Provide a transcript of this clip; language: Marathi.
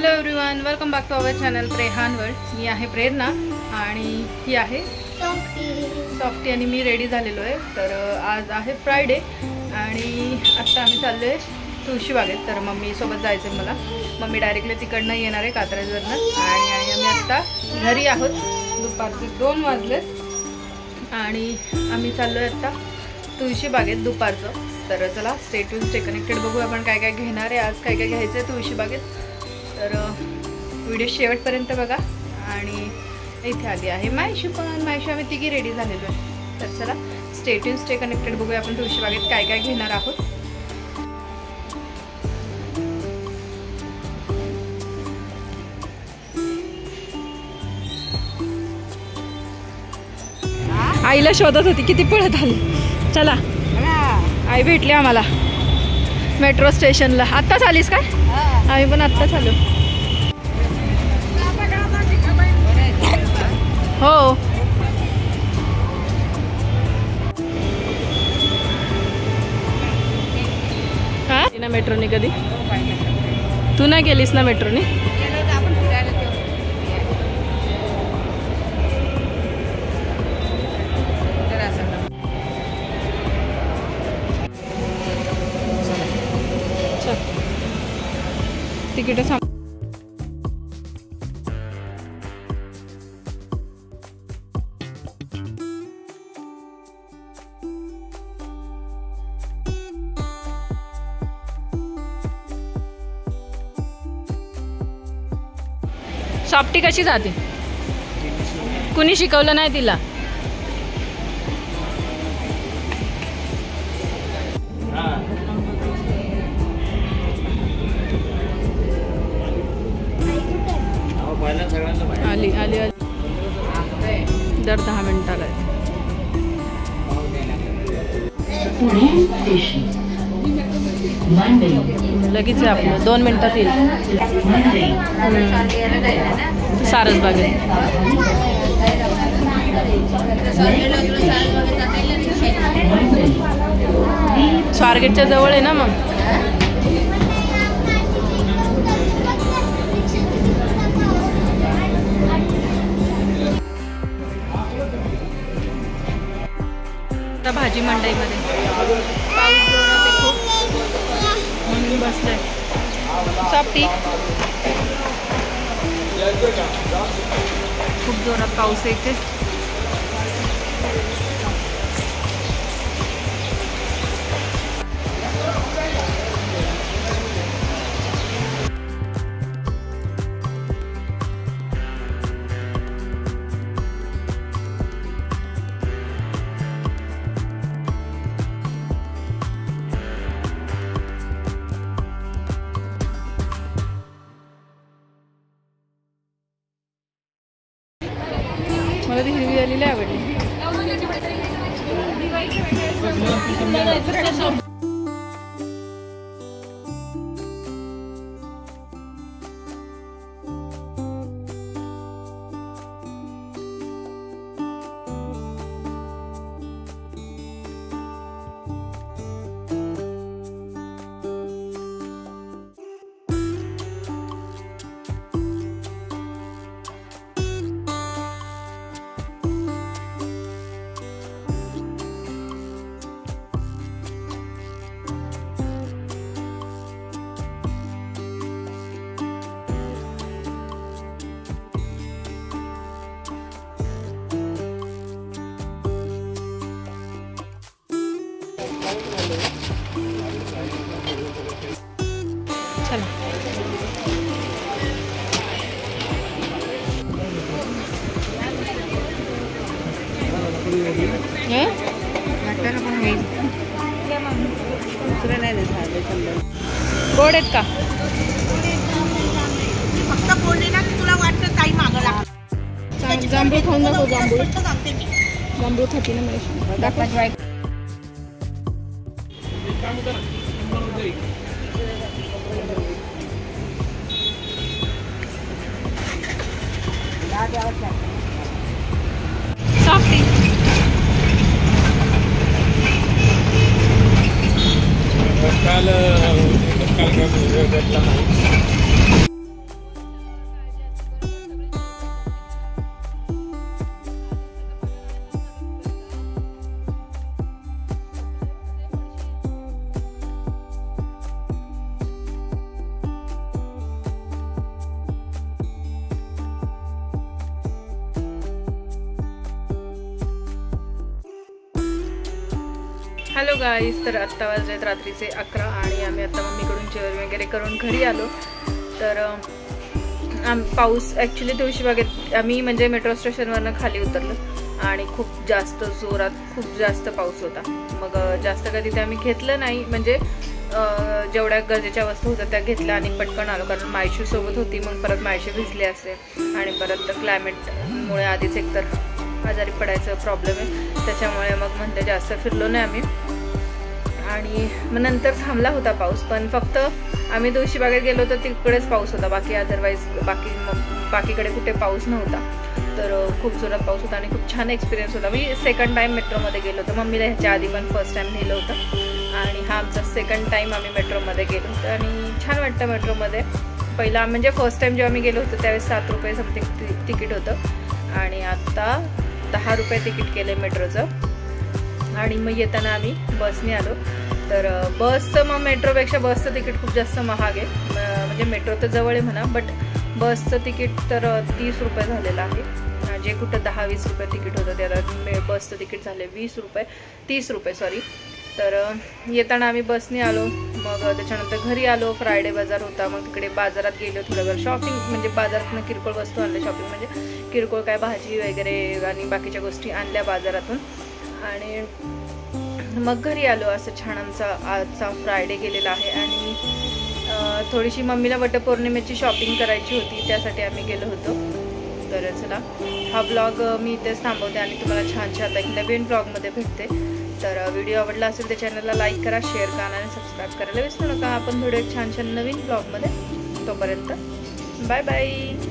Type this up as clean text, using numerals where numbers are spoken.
Hello everyone, welcome back to our channel Prehan world. मी आहे प्रेरणा आणि ही आहे सॉफ्टी आणि मी रेडी झालेलो आहे। तर आज आहे फ्रायडे आणि आत्ता आम्ही चाललो आहे तुळशीबागेत। तर मम्मी सोबत जायचं आहे मला। मम्मी डायरेक्टली तिकडनं येणार आहे कात्रजवरनं आणि आम्ही आत्ता घरी आहोत। दुपारचे 2 वाजलेत आणि आम्ही चाललो आहे आत्ता तुळशीबागेत दुपारचं। तर चला स्टे कनेक्टेड, बघू आपण काय काय घेणार आहे, आज काय काय घ्यायचं आहे तुळशीबागेत। तर व्हिडिओ शेवटपर्यंत बघा। आणि इथे आली आहे मायशू पण, मायशू आम्ही तिघी रेडी झालेलो आहे। तर चला स्टे कनेक्टेड, बघूया आपण तुळशीबागेत काय काय घेणार आहोत। आईला शोधत होती, किती पळत आली। चला आई भेटली आम्हाला मेट्रो स्टेशनला। आत्ताच आलीस का? आम्ही पण आत्ताच आलो। हो हा ना मेट्रोने कधी? तू नाही गेलीस ना मेट्रोने? तिकीट सॉफ्टी कशी जाते? कुणी शिकवलं नाही तिला? आली आली आली, दर 10 मिनिटाला लगेच आहे आपलं, 2 मिनिटात येईल। सारसबागेत स्वारगेटच्या जवळ आहे ना मग। भाजी मंडईमध्ये पाऊस जोरात आहे खूप, म्हणून बसलाय। सॉफ्टी खूप जोरात पाऊस येते। मला ती हिरवी आलेली आवडली। गोड आहेत का? फक्त बोलले ना की तुला वाटतं काही मागं लागतं। जांभूळ खाऊन नको, जांभूळ खाती ना मला दाखवा। सॉफ्टी काल हॅलो गाईज, तर आत्ता वाजलेत रात्रीचे 11 आणि आम्ही आता मम्मीकडून जेवण वगैरे करून घरी आलो. तर पाऊस ॲक्च्युली तुळशीबागेत आम्ही म्हणजे मेट्रो स्टेशनवरनं खाली उतरलो आणि खूप जास्त जोरात खूप जास्त पाऊस होता. मग जास्त काही तिथे आम्ही घेतलं नाही, म्हणजे जेवढ्या गरजेच्या वस्तू होत्या त्या घेतल्या आणि पटकन आलो, कारण मायशू सोबत होती. मग परत मायशू भिजले असेल आणि परत क्लायमेटमुळे आधीच एकतर आजारी पडायचं प्रॉब्लेम आहे, त्याच्यामुळे मग म्हणते जास्त फिरलो नाही आम्ही. आणि मग नंतर थांबला होता पाऊस, पण फक्त आम्ही तुळशीबागेत गेलो तर तिकडेच पाऊस होता, बाकी अदरवाईज बाकीकडे कुठे पाऊस नव्हता. तर खूप जोरात पाऊस होता आणि खूप छान एक्सपिरियन्स होता. मी सेकंड टाईम मेट्रोमध्ये गेलो होतो. मम्मीला ह्याच्या आधी पण फर्स्ट टाईम नेलं होतं आणि हा आमचा सेकंड टाईम आम्ही मेट्रोमध्ये गेलो होतो आणि छान वाटतं मेट्रोमध्ये. पहिला म्हणजे फर्स्ट टाईम जेव्हा मी गेलो होतो त्यावेळेस 7 रुपये समथिंग तिकीट होतं आणि आत्ता 10 रुपये तिकीट केलं मेट्रोचं. आणि मग येताना आम्ही बसने आलो. तर बसचं मग मेट्रोपेक्षा बसचं तिकीट खूप जास्त महाग आहे. म्हणजे मेट्रो तर जवळ आहे म्हणा, बट बसचं तिकीट तर 30 रुपये झालेलं आहे. जे कुठं 10-20 रुपये तिकीट होतं त्याला बसचं तिकीट झाले 30 रुपये सॉरी. तर येताना आम्ही बसने आलो. मग त्याच्यानंतर घरी आलो. फ्रायडे बाजार होता, मग तिकडे बाजारात गेलो थोडंफार शॉपिंग, म्हणजे बाजारातून किरकोळ वस्तू आणल्या. शॉपिंग म्हणजे किरकोळ काय भाजी वगैरे आणि बाकीच्या गोष्टी आणल्या बाजारातून आणि मग घरी आलो. असं छान आजचा फ्रायडे गेलेला आहे. आणि थोडीशी मम्मीला वटपौर्णिमेची शॉपिंग करायची होती, त्यासाठी आम्ही गेलो होतो. तर चला, हा ब्लॉग मी इथेच थांबवते आणि तुम्हाला छान छान एक नवीन ब्लॉगमध्ये भेटते. तर व्हिडिओ आवडला असेल तर चॅनलला लाईक करा, शेअर करा आणि सबस्क्राईब करायला विसरू नका. आपण व्हिडिओ छान छान नवीन ब्लॉगमध्ये. तोपर्यंत बाय बाय.